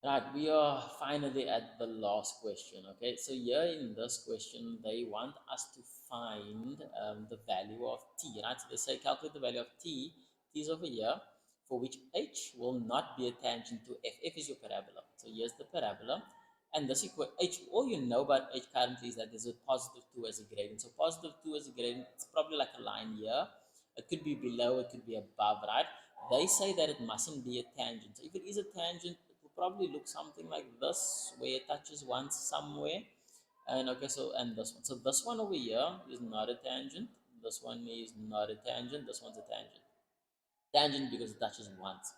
Right, we are finally at the last question. Okay, so here in this question, they want us to find the value of t. Right, so they say calculate the value of t. T is over here, for which h will not be a tangent to f. F is your parabola. So here's the parabola, and this equal h. All you know about h currently is that there's a positive 2 as a gradient. So positive 2 as a gradient, it's probably like a line here. It could be below, it could be above, right? They say that it mustn't be a tangent. So if it is a tangent, it will probably look something like this, where it touches once somewhere. And okay, so and this one. So this one over here is not a tangent. This one is not a tangent. This one's a tangent. Tangent because it touches once.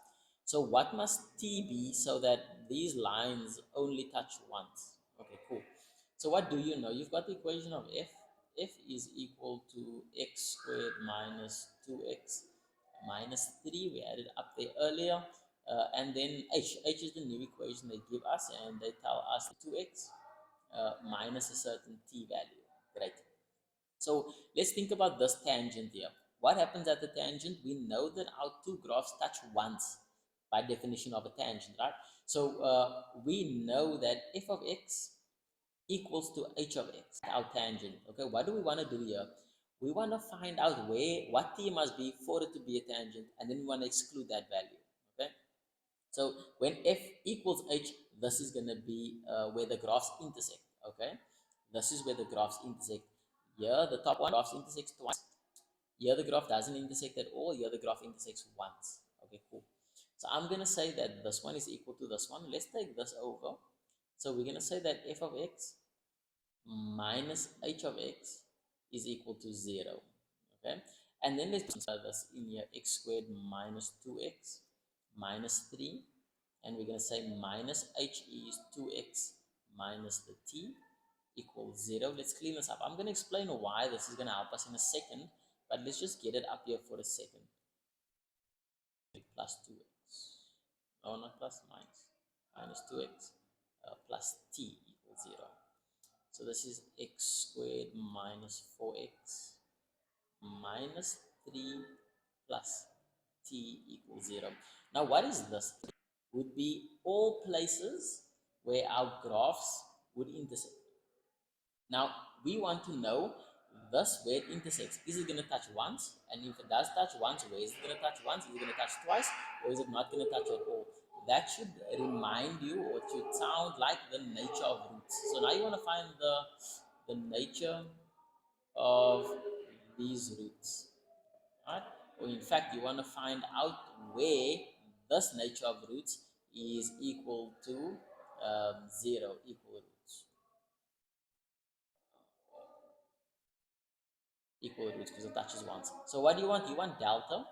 So what must t be so that these lines only touch once? Okay, cool. So what do you know? You've got the equation of f. F is equal to x squared minus 2x minus 3. We added up there earlier. And then h. H is the new equation they give us, and they tell us 2x minus a certain t value. Great. So let's think about this tangent here. What happens at the tangent? We know that our two graphs touch once by definition of a tangent, right? So we know that f of x equals to h of x, our tangent. Okay, what do we want to do here? We want to find out what t must be for it to be a tangent, and then we want to exclude that value. Okay, so when f equals h, this is going to be where the graphs intersect. Okay, this is where the graphs intersect. Here, the top one graphs intersects twice. Here, the graph doesn't intersect at all. Here, the graph intersects once. Okay, cool. So I'm going to say that this one is equal to this one. Let's take this over. So we're going to say that f of x minus h of x is equal to 0. Okay, and then let's consider this in here, x squared minus 2x minus 3, and we're going to say minus h is 2x minus the t equals 0. Let's clean this up. I'm going to explain why this is going to help us in a second, but let's just get it up here for a second. Plus 2x, no, not plus, minus 2x plus t equals 0. So this is x squared minus 4x minus 3 plus t equals 0. Now what is this? Would be all places where our graphs would intersect. Now we want to know this where it intersects. Is it going to touch once? And if it does touch once, where is it going to touch once? Is it going to touch twice? Or is it not going to touch at all? That should remind you, or it should sound like the nature of roots. So now you want to find the nature of these roots. Right? Or in fact, you want to find out where this nature of roots is equal to 0, equal roots. Equal roots because it touches once. So what do you want? You want delta,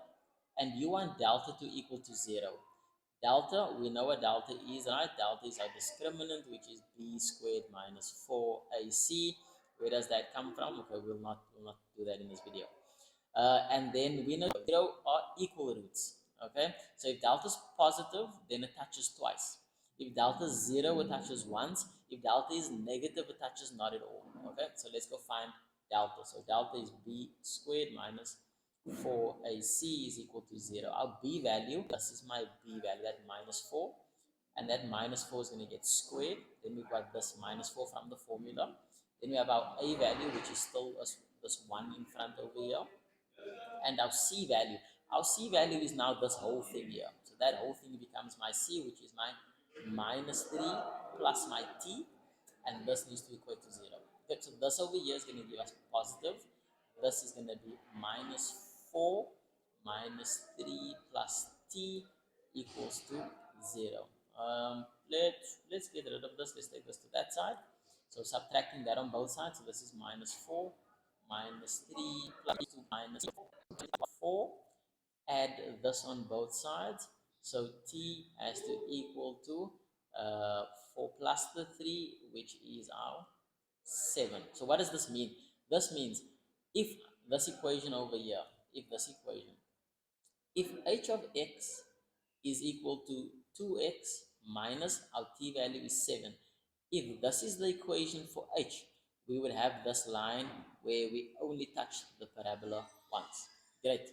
and you want delta to equal to 0. Delta, we know what delta is, right? Delta is our discriminant, which is b squared minus 4ac. Where does that come from? Okay, we'll not do that in this video. And then we know 0 are equal roots. Okay, so if delta is positive, then it touches twice. If delta is 0, it touches once. If delta is negative, it touches not at all. Okay, so let's go find delta. So delta is b squared minus 4ac is equal to 0. Our b value, this is my b value, that minus 4. And that minus 4 is going to get squared. Then we've got this minus 4 from the formula. Then we have our a value, which is still this 1 in front over here, and our c value. Our c value is now this whole thing here. So that whole thing becomes my c, which is my minus 3 plus my t, and this needs to equate to 0. Okay, so this over here is going to give us positive. This is going to be minus 4 minus 3 plus t equals to 0. Let's get rid of this. Let's take this to that side. So subtracting that on both sides. So this is minus 4 minus 3 plus 2 minus 4. Add this on both sides. So t has to equal to 4 plus the 3, which is our 7. So what does this mean? This means if this equation over here, if h of x is equal to 2x minus our t value is 7, if this is the equation for h, we would have this line where we only touch the parabola once. Great.